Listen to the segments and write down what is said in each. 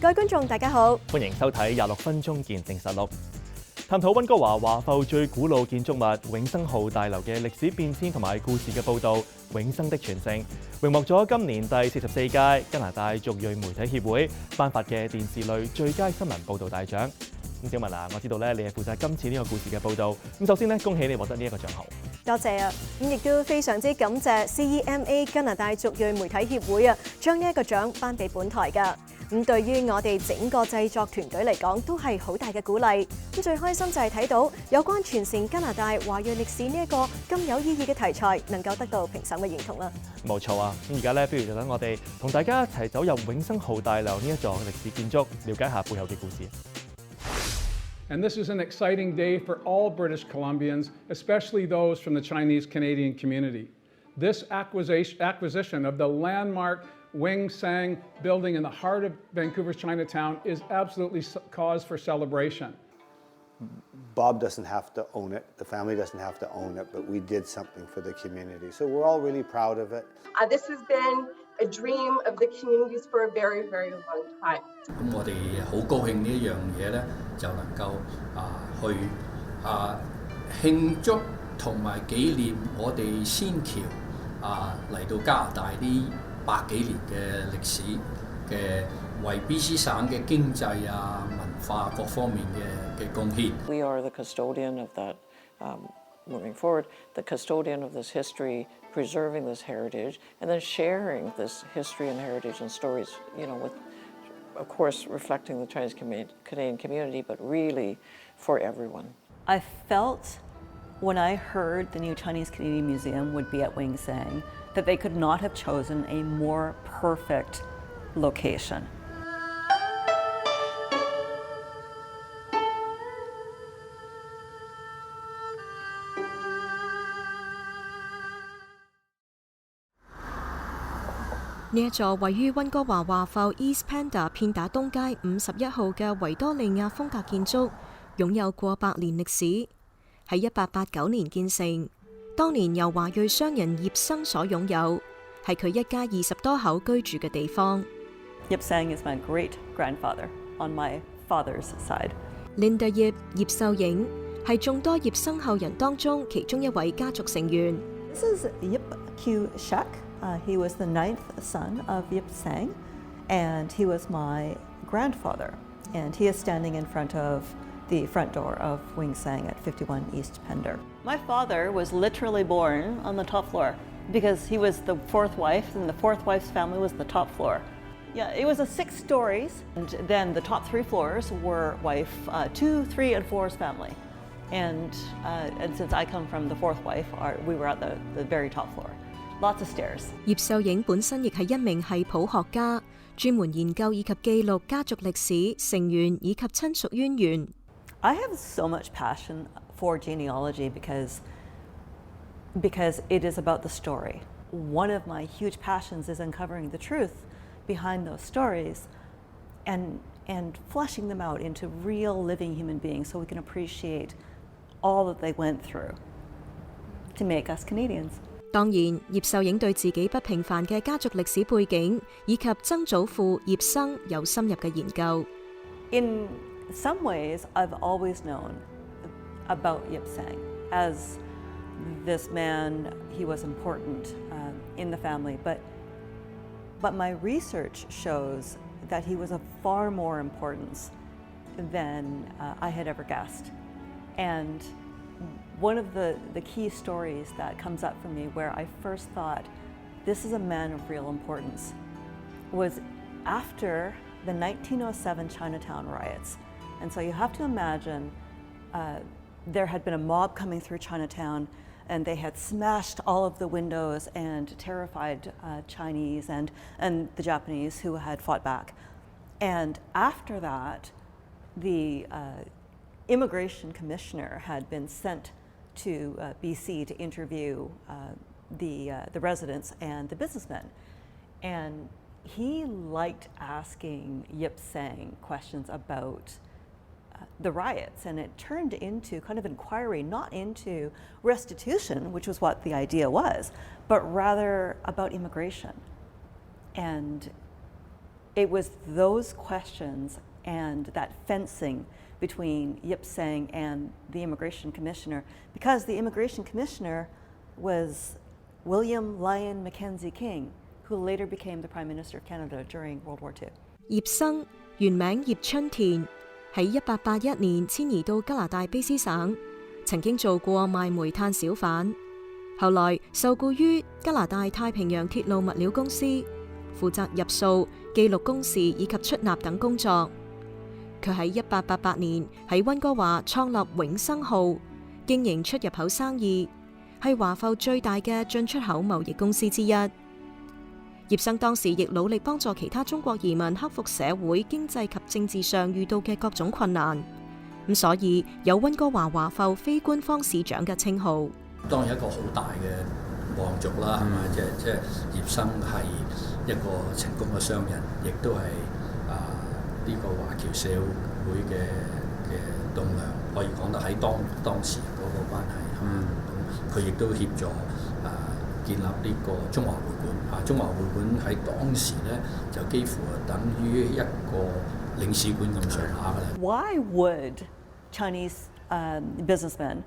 各位觀眾，大家好，歡迎收睇26分鐘見證實錄，探討溫哥華華埠最古老建築物永生號大樓嘅歷史變遷同埋故事嘅報導。永生的傳承榮獲咗今年第44屆加拿大族裔媒體協會頒發嘅電視類最佳新聞報導大獎。咁小文啊，我知道咧你係負責今次呢個故事嘅報導。咁首先咧，恭喜你獲得呢一個獎項。多謝啊！咁亦都非常之感謝 CEMA 加拿大族裔媒體協會啊，將呢一個獎頒俾本台㗎。咁對於我哋整個製作團隊嚟講，都係好大嘅鼓勵。咁最開心就係睇到有關傳承加拿大華裔歷史呢一個咁有意義嘅題材，能夠得到評審嘅認同啦。冇錯啊！咁而家咧，不如就等我哋同大家一齊走入永生號大樓呢一座歷史建築，了解下背後嘅故事。And this is an exciting day for all British Columbians, especially those from the Chinese-Canadian community. This acquisition of the landmark Wing Sang building in the heart of Vancouver's Chinatown is absolutely cause for celebration. Bob doesn't have to own it, the family doesn't have to own it, but we did something for the community. So we're all really proud of it. This has been a dream of the communities for a very, very long time. 咁我哋好高興呢一樣嘢咧，就能夠去慶祝同埋紀念我哋先僑嚟到加拿大呢100幾年嘅歷史嘅，為 BC 省嘅經濟文化各方面嘅貢獻。We are the custodian of that, moving forward, the custodian of this history, preserving this heritage, and then sharing this history and heritage and stories, with, of course, reflecting the Chinese Canadian community, but really for everyone. I felt when I heard the new Chinese Canadian Museum would be at Wing Sang that they could not have chosen a more perfect location.呢一座位於溫哥華華埠 East Panda 片打東街51號嘅維多利亞風格建築，擁有過百年歷史，喺1889年建成。當年由華裔商人葉生所擁有，係佢一家20多口居住嘅地方。Yip Sang is my great grandfather on my father's side. Linda 葉秀影係眾多葉生後人當中其中一位家族成員。This is Yip Q Shek. He was the 9th son of Yip Sang, and he was my grandfather. And he is standing in front of the front door of Wing Sang at 51 East Pender. My father was literally born on the top floor because he was the 4th wife, and the 4th wife's family was the top floor. Yeah, it was 6 stories, and then the top 3 floors were wife 2, 3, and 4's family. And since I come from the 4th wife, we were at the very top floor. Lots of stairs. 葉秀影本身亦係一名系譜學家，專門研究以及記錄家族歷史、成員以及親屬淵源。I have so much passion for genealogy because it is about the story. One of my huge passions is uncovering the truth behind those stories and fleshing them out into real living human beings so we can appreciate all that they went through to make us Canadians. 當然，葉秀影對自己不平凡嘅家族歷史背景以及曾祖父葉生有深入嘅研究。In some ways, I've always known about Yip Sang as this man. He was important in the family, but my research shows that he was of far more importance than I had ever guessed. And one of the key stories that comes up for me where I first thought, this is a man of real importance, was after the 1907 Chinatown riots. And so you have to imagine there had been a mob coming through Chinatown, and they had smashed all of the windows and terrified Chinese and the Japanese who had fought back. And after that, the immigration commissioner had been sent to BC to interview the residents and the businessmen. And he liked asking Yip Sang questions about the riots, and it turned into kind of inquiry, not into restitution, which was what the idea was, but rather about immigration. And it was those questions and that fencing between Yip Tsang and the immigration commissioner, because the immigration commissioner was William Lyon Mackenzie King, who later became the Prime Minister of Canada during World War II. 葉生原名葉春田，喺1881年遷移到加拿大卑斯省，曾經做過賣煤炭小販，後來受僱於加拿大太平洋鐵路物料公司，負責入數、記錄工時以及出納等工作。佢喺1888年喺溫哥華創立永生號，經營出入口生意，係華埠最大嘅進出口貿易公司之一。葉生當時亦努力幫助其他中國移民克服社會、經濟及政治上遇到嘅各種困難，咁所以有溫哥華華埠非官方市長嘅稱號。當然一個好大嘅望族啦，係咪？即係葉生係一個成功嘅商人，亦都係呢個華僑社會嘅棟梁，可以講得喺當時嗰個關係。咁佢亦都協助建立呢個中華會館。中華會館喺當時咧就幾乎等於一個領事館咁上下嘅啦。Why would Chinese businessmen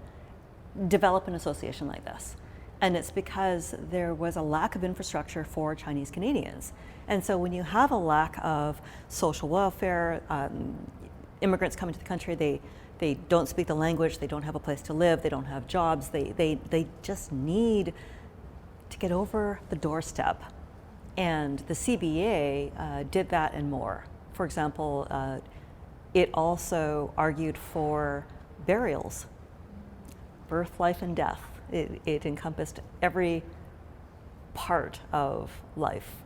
develop an association like this? And it's because there was a lack of infrastructure for Chinese Canadians. And so when you have a lack of social welfare, immigrants come into the country, they don't speak the language, they don't have a place to live, they don't have jobs, they just need to get over the doorstep. And the CBA did that and more. For example, it also argued for burials, birth, life, and death. It encompassed every part of life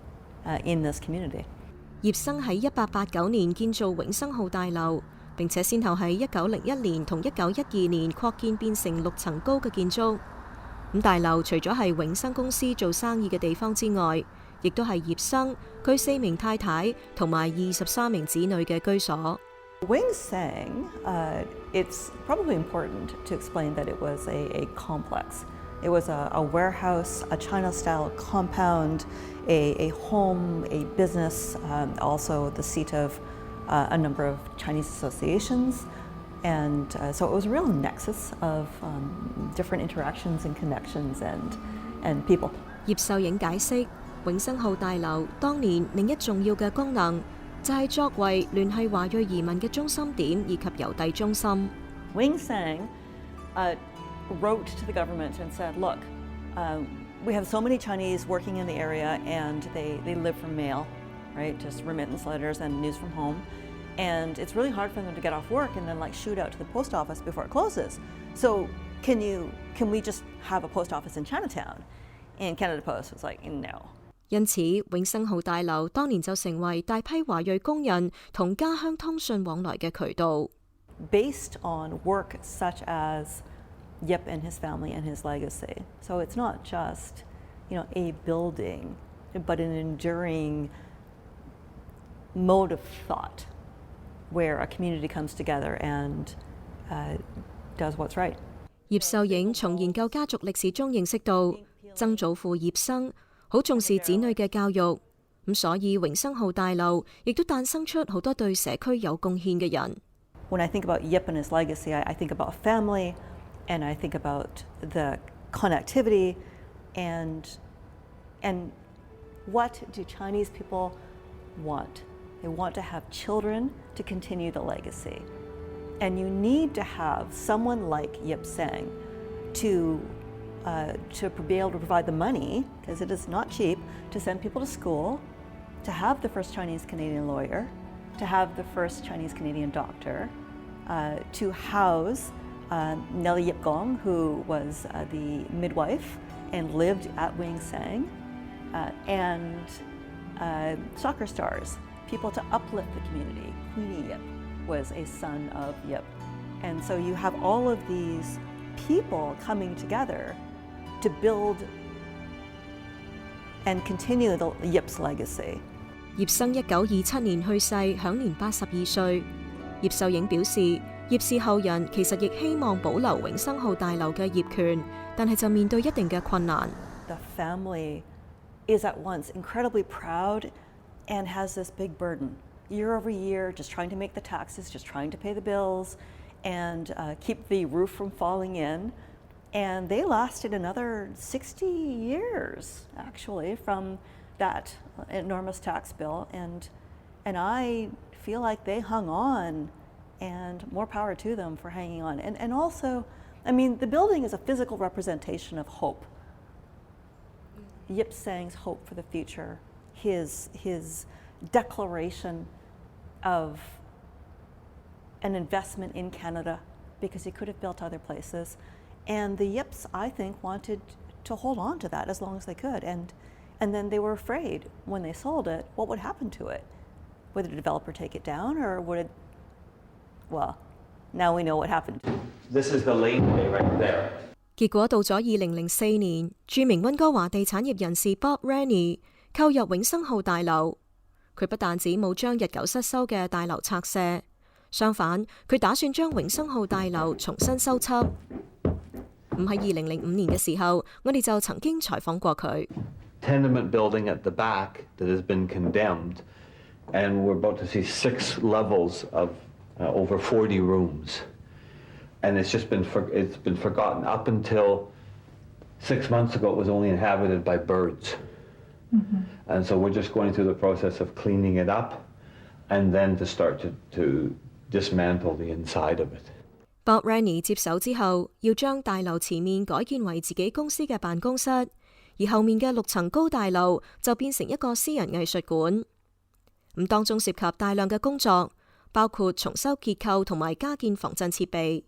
in this community. 葉生喺1889年建造永生號大樓，並且先後喺1901年同1912年擴建變成6層高嘅建築。咁大樓除咗係永生公司做生意嘅地方之外，亦都係葉生佢4名太太同埋23名子女嘅居所。Wing Sang, it's probably important to explain that it was a complex. It was a warehouse, a China-style compound, a home, a business, also the seat of a number of Chinese associations. And so it was a real nexus of different interactions and connections and people. 葉秀影解釋，永生號大樓當年另一重要嘅功能就係作為聯繫華裔移民嘅中心點以及郵遞中心。Wing Sang wrote to the government and said, look, we have so many Chinese working in the area and they live from mail, right? Just remittance letters and news from home. And it's really hard for them to get off work and then like shoot out to the post office before it closes. So can we just have a post office in Chinatown? And Canada Post was like, no. 因此，永生號大樓當年就成為大批華裔工人同家鄉通訊往來嘅渠道。Based on work such as Yip and his family and his legacy. So it's not just, a building, but an enduring mode of thought where a community comes together and does what's right. 葉秀影從研究家族歷史中認識到，曾祖父葉生好重視子女嘅教育，咁所以永生號大樓亦都誕生出好多對社區有貢獻嘅人。When I think about Yip and his legacy, I think about family, and I think about the connectivity, and what do Chinese people want? They want to have children to continue the legacy. And you need to have someone like Yip Sang to be able to provide the money, because it is not cheap, to send people to school, to have the first Chinese-Canadian lawyer, to have the first Chinese-Canadian doctor, to house Nellie Yip Gong, who was the midwife and lived at Wing Sang, and soccer stars, people to uplift the community. Queenie Yip was a son of Yip. And so you have all of these people coming together to build and continue the Yip's legacy. 葉生1927年去世，享年82歲。葉秀影表示，葉氏後人其實亦希望保留永生號大樓嘅業權，但係就面對一定嘅困難。The family is at once incredibly proud and has this big burden year over year, just trying to make the taxes, just trying to pay the bills, and keep the roof from falling in. And they lasted another 60 years, actually, from that enormous tax bill. And I feel like they hung on, and more power to them for hanging on. And also, I mean, the building is a physical representation of hope. Yip Sang's hope for the future, his declaration of an investment in Canada, because he could have built other places. And the Yips, I think, wanted to hold on to that as long as they could. And then they were afraid when they sold it, what would happen to it? Would the developer take it down, or would it, well, now we know what happened. This is the laneway right there. 結果到咗2004年，著名溫哥華地產業人士 Bob Rennie 購入永生號大樓。佢不但止冇將日久失修嘅大樓拆卸，相反，佢打算將永生號大樓重新修葺。咁喺2005年嘅時候，我哋就曾經採訪過佢。Tenement building at the back that has been condemned, and we're about to see 6 levels of over 40 rooms. And it's just been forgotten. Up until 6 months ago, it was only inhabited by birds. And so we're just going through the process of cleaning it up, and then to start to dismantle the inside of it. Bob Rennie 接手之後，要將大樓前面改建為自己公司嘅辦公室，而後面嘅6層高大樓就變成一個私人藝術館。咁當中涉及大量嘅工作，包括重修結構同埋加建防震設備。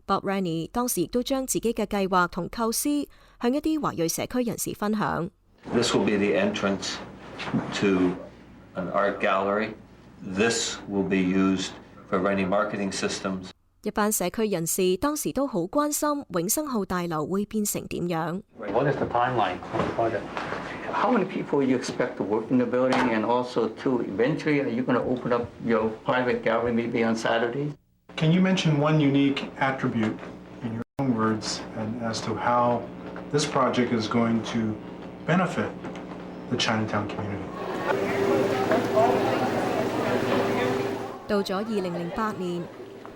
Bob Rennie 當時亦都將自己嘅計劃同構思向一啲華裔社區人士分享。This will be the entrance to an art gallery. This will be used for any marketing systems. 一班社區人士當時都好關心永生號大樓會變成點樣。What is the timeline for the project? How many people you expect to work in the building, and also too, eventually, are you going to open up your private gallery maybe on Saturdays? Can you mention one unique attribute in your own words and as to how this project is going to benefit the Chinatown community? 到咗2008年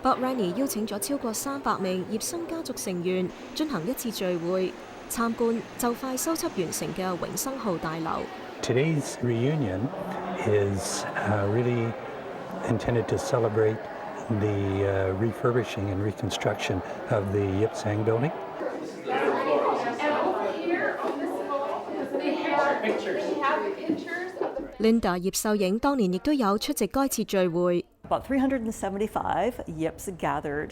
，Bob Rennie 邀請咗超過300名葉生家族成員進行一次聚會，參觀就快修葺完成嘅永生號大樓。Today's reunion is really intended to celebrate the refurbishing and reconstruction of the Yip Sang building. Linda 葉秀影當年亦都有出席該次聚會。About 375 Yips gathered,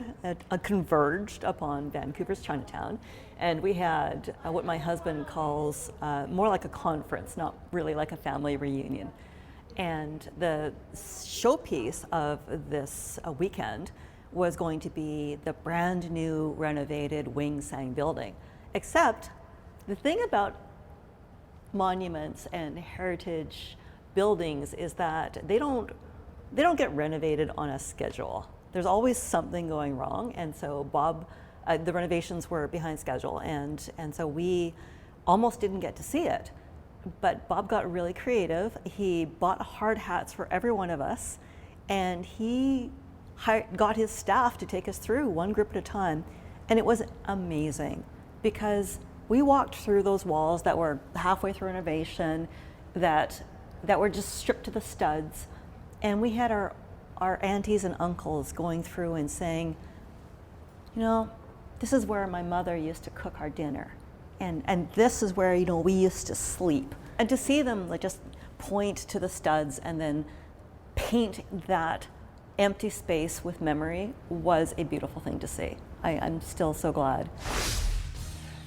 converged upon Vancouver's Chinatown, and we had what my husband calls more like a conference, not really like a family reunion. And the showpiece of this weekend was going to be the brand new renovated Wing Sang building. Except the thing about monuments and heritage buildings is that they don't get renovated on a schedule. There's always something going wrong, and so Bob, the renovations were behind schedule, and so we almost didn't get to see it. But Bob got really creative. He bought hard hats for every one of us, and he got his staff to take us through one group at a time, and it was amazing because we walked through those walls that were halfway through renovation, that were just stripped to the studs, and we had our aunties and uncles going through and saying, you know, this is where my mother used to cook our dinner. And this is where, you know, we used to sleep. And to see them like just point to the studs and then paint that empty space with memory was a beautiful thing to see. I'm still so glad.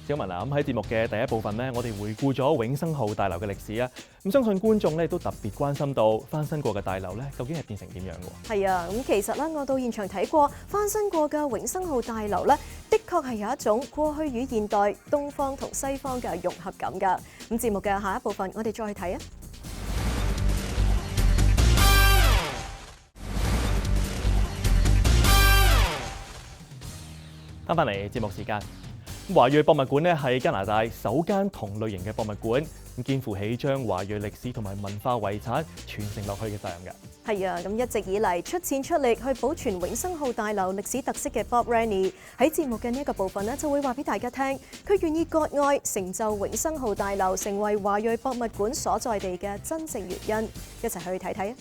小文啊，咁喺節目嘅第一部分呢，我哋回顧咗永生號大樓嘅歷史啊。咁相信觀眾咧都特別關心到翻新過嘅大樓咧，究竟係變成點樣嘅？係啊，咁其實咧，我到現場睇過翻新過嘅永生號大樓咧，的確係有一種過去與現代、東方同西方嘅融合感㗎。咁節目嘅下一部分，我哋再去睇啊。翻返嚟節目時間。華裔博物館咧係加拿大首間同類型嘅博物館，肩負起將華裔歷史同埋文化遺產傳承落去嘅責任嘅。係啊，咁一直以嚟出錢出力去保存永生號大樓歷史特色嘅 Bob Rennie 喺節目嘅呢一個部分咧，就會話俾大家聽，佢願意割愛成就永生號大樓成為華裔博物館所在地嘅真正原因。一齊去睇睇啊！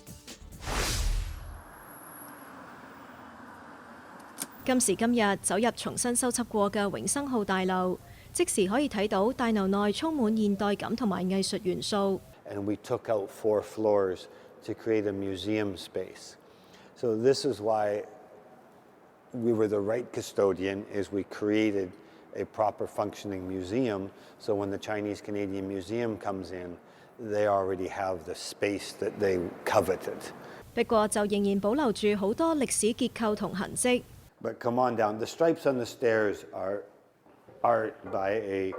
今時今日走入重新修葺過嘅永生號大樓，即時可以睇到大樓內充滿現代感同埋藝術元素。And we took out 4 floors to create a museum space. So this is why we were the right custodian, is we created a proper functioning museum. So when the Chinese Canadian Museum comes in, they already have the space that they coveted. 不過就仍然保留住好多歷史結構同痕跡。But come on down. The stripes on the stairs are art by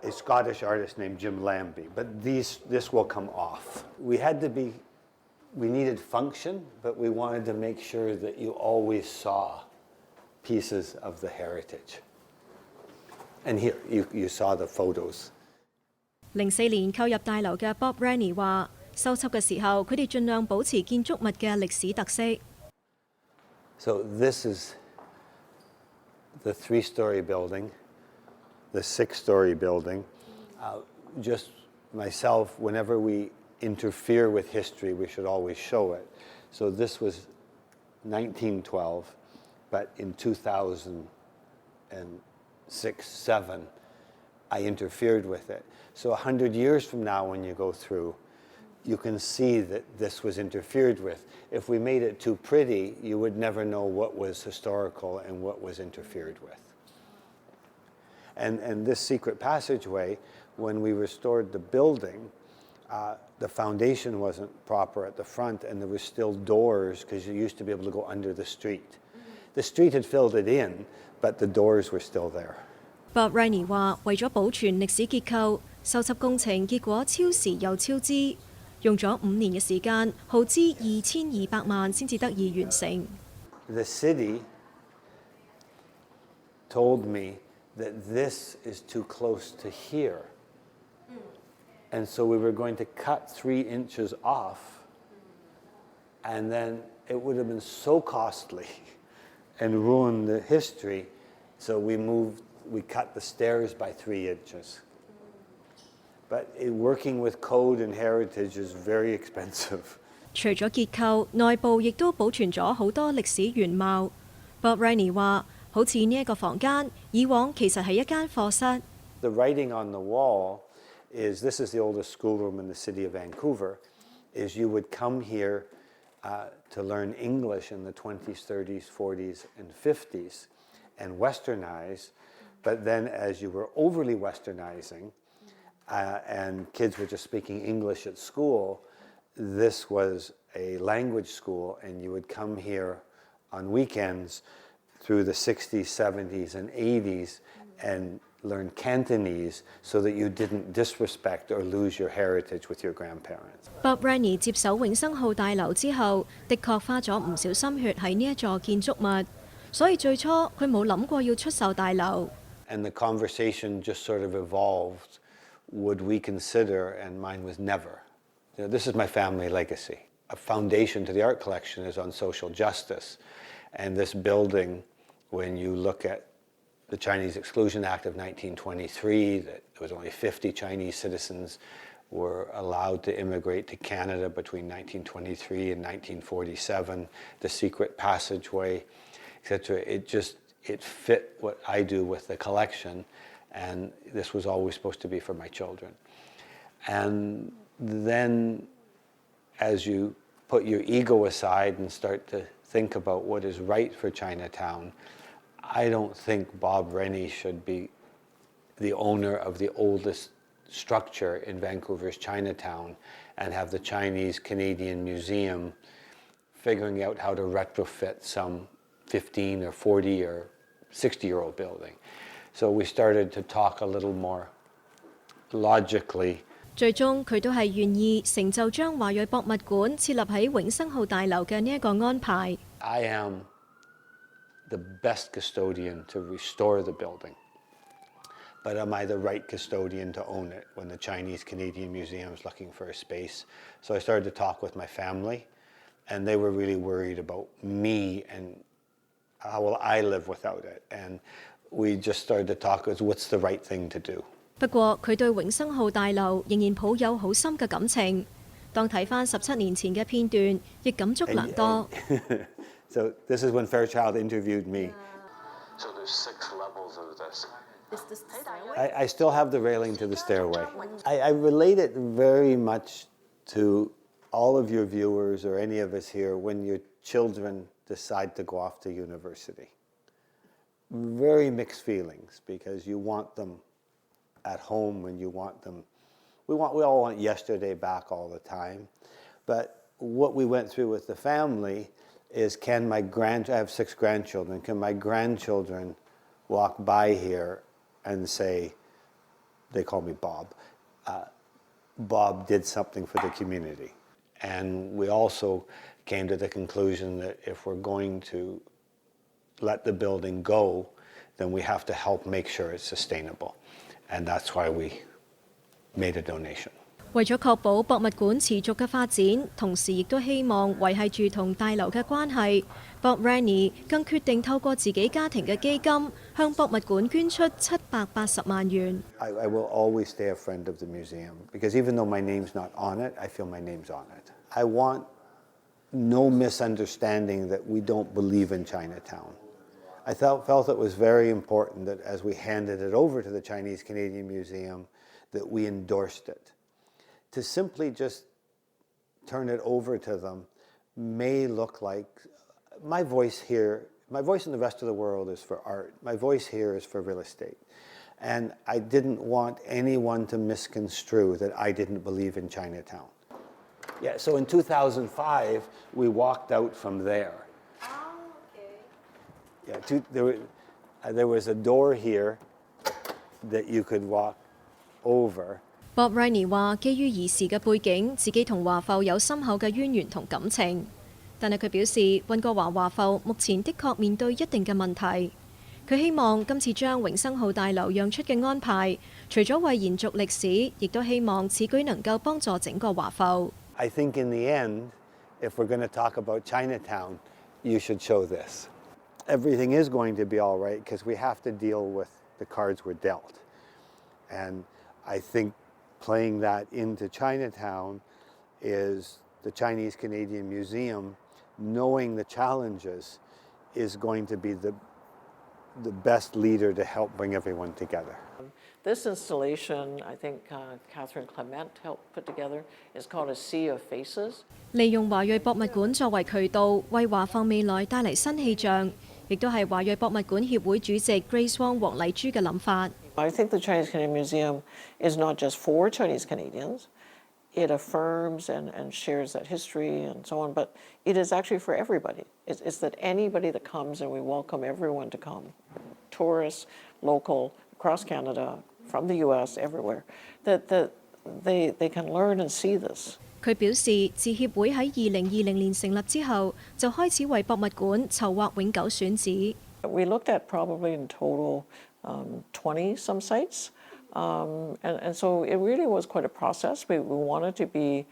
a Scottish artist named Jim Lambie. But this will come off. We needed function, but we wanted to make sure that you always saw pieces of the heritage. And here, you saw the photos. 04年購入大樓嘅 Bob Rennie 話，修葺嘅時候，佢哋盡量保持建築物嘅歷史特色。So this is the 3-story building, the 6-story building. Just myself, whenever we interfere with history, we should always show it. So this was 1912, but in 2006-7, I interfered with it. So 100 years from now, when you go through, you can see that this was interfered with. If we made it too pretty, you would never know what was historical and what was interfered with. And this secret passageway, when we restored the building, the foundation wasn't proper at the front, and there were still doors because you used to be able to go under the street. The street had filled it in, but the doors were still there. Bob Rennie 話：為咗保存歷史結構，修葺工程結果超時又超支。用咗5年嘅時間，耗資2200萬先至得以完成。The city told me that this is too close to here, and so we were going to cut 3 inches off, and then it would have been so costly and ruin the history, so we cut the stairs by 3 inches. But working with code and heritage is very expensive. 除咗結構，內部亦都保存咗好多歷史原貌。Bob Rennie 話：好似呢一個房間，以往其實係一間課室。The writing on the wall is, this is the oldest schoolroom in the city of Vancouver, is you would come here to learn English in the 20s, 30s, 40s, and 50s and westernize, but then as you were overly westernizing, and kids were just speaking English at school, this was a language school, and you would come here on weekends through the 60s, 70s, and 80s and learn Cantonese so that you didn't disrespect or lose your heritage with your grandparents. Bob Rennie 接手永生號大樓之後，的確花咗唔少心血喺呢一座建築物，所以最初佢冇諗過要出售大樓。And the conversation just sort of evolved. Would we consider, and mine was never. You know, this is my family legacy. A foundation to the art collection is on social justice. And this building, when you look at the Chinese Exclusion Act of 1923, that there was only 50 Chinese citizens were allowed to immigrate to Canada between 1923 and 1947, the secret passageway, etc. It fit what I do with the collection. And this was always supposed to be for my children. And then as you put your ego aside and start to think about what is right for Chinatown, I don't think Bob Rennie should be the owner of the oldest structure in Vancouver's Chinatown and have the Chinese Canadian Museum figuring out how to retrofit some 15 or 40 or 60-year-old building. So we started to talk a little more logically. 最終佢都係願意成就將華裔博物館設立喺永生號大樓嘅呢一個安排。I am the best custodian to restore the building? But am I the right custodian to own it when the Chinese Canadian Museum is looking for a space? So I started to talk with my family, and they were really worried about me and how will I live without it. And we just started to talk as what's the right thing to do. 不過佢對永生號大樓仍然抱有好深嘅感情。當睇翻17年前嘅片段，亦感觸良多。So this is when Fairchild interviewed me. So there's 6 levels of this. I still have the railing to the stairway. I relate it very much to all of your viewers or any of us here when your children decide to go off to university. Very mixed feelings because you want them at home and you want them. We all want yesterday back all the time. But what we went through with the family is I have 6 grandchildren. Can my grandchildren walk by here and say, they call me Bob, Bob did something for the community. And we also came to the conclusion that if we're going to let the building go, then we have to help make sure it's sustainable. And that's why we made a donation. 為咗確保博物館持續嘅發展，同時亦都希望維係住同大樓嘅關係 ，Bob Rennie 更決定透過自己家庭嘅基金，向博物館捐出780萬元。I will always stay a friend of the museum because even though my name's not on it, I feel my name's on it. I want no misunderstanding that we don't believe in Chinatown. I felt it was very important that as we handed it over to the Chinese Canadian Museum, that we endorsed it. To simply just turn it over to them may look like my voice here, my voice in the rest of the world is for art. My voice here is for real estate. And I didn't want anyone to misconstrue that I didn't believe in Chinatown. Yeah, so in 2005, we walked out from there. Yeah, there was a door here that you could walk over. Bob Rennie 話：基於兒時嘅背景，自己同華埠有深厚嘅淵源同感情。但係佢表示，溫哥華華埠目前的確面對一定嘅問題。佢希望今次將永生號大樓讓出嘅安排，除咗為延續歷史，亦都希望此舉能夠幫助整個華埠。I think in the end, if we're going to talk about Chinatown, you should show this. Everything is going to be all right because we have to deal with the cards we're dealt. And I think playing that into Chinatown is the Chinese Canadian Museum, knowing the challenges, is going to be the best leader to help bring everyone together. This installation, I think Catherine Clement helped put together, is called A Sea of Faces. 利用華裔博物館作為渠道，為華埠未來帶嚟新氣象，亦都係華裔博物館協會主席 Grace Wong 黃麗珠嘅諗法。I think the Chinese Canadian Museum is not just for Chinese Canadians. It affirms and shares that history and so on, but it is actually for everybody. It's that anybody that comes, and we welcome everyone to come, tourists, local, across Canada, from the US, everywhere, that they can learn and see this. 佢表示，自協會喺2020年成立之後，就開始為博物館籌劃永久選址。We looked at probably in total 20 some sites, and so it really was quite a process. We wanted to be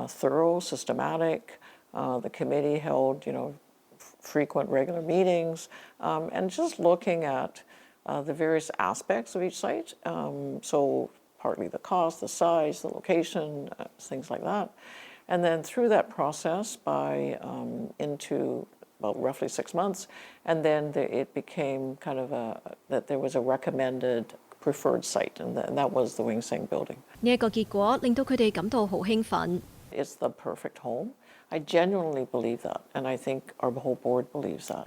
thorough, systematic. The committee held, frequent, regular meetings, and just looking at the various aspects of each site. So partly the cost, the size, the location, things like that. And then through that process into about roughly 6 months, and then it became kind of that there was a recommended preferred site, and that was the Wing Sing building. 呢一個結果令到佢哋感到好興奮。It's the perfect home. I genuinely believe that, and I think our whole board believes that.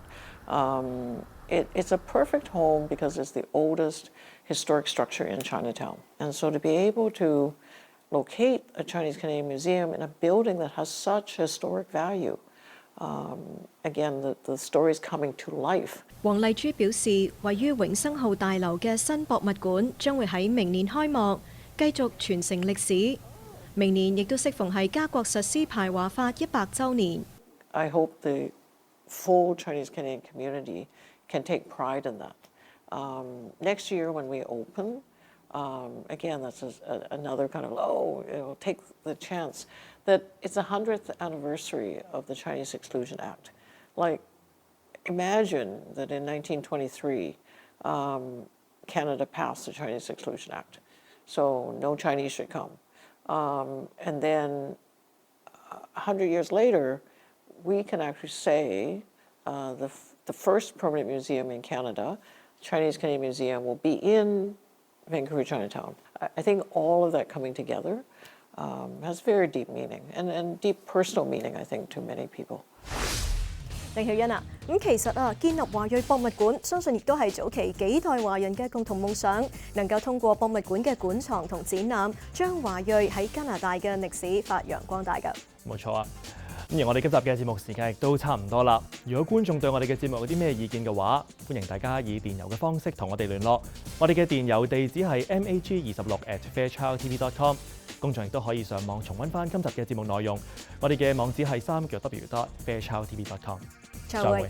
It's a perfect home because it's the oldest historic structure in Chinatown. And so to be able to locate a Chinese Canadian museum in a building that has such historic value, again, the story is coming to life. 黃麗珠表示，位於永生號大樓嘅新博物館將會喺明年開幕，繼續傳承歷史。明年亦都適逢係家國實施排華法100週年。I hope the full Chinese Canadian community can take pride in that. Next year when we open, again, that's another kind of, take the chance that it's the 100th anniversary of the Chinese Exclusion Act. Like, imagine that in 1923, Canada passed the Chinese Exclusion Act. So no Chinese should come. And then 100 years later, we can actually say the first permanent museum in Canada, Chinese Canadian Museum, will be in Vancouver, Chinatown. I think all of that coming together has very deep meaning and deep personal meaning, I think, to many people. 鄭曉欣啊，咁其實建立華裔博物館，相信亦都係早期幾代華人嘅共同夢想，能夠通過博物館嘅館藏同展覽，將華裔喺加拿大嘅歷史發揚光大㗎。冇錯啊！咁而我哋今集嘅節目時間亦都差唔多啦。如果觀眾對我哋嘅節目有啲咩意見嘅話，歡迎大家以電郵嘅方式同我哋聯絡。我哋嘅電郵地址係 mag26@fairchildtv.com。公眾亦都可以上網重溫翻今集嘅節目內容。我哋嘅網址係3W.fairchildtv.com。再會。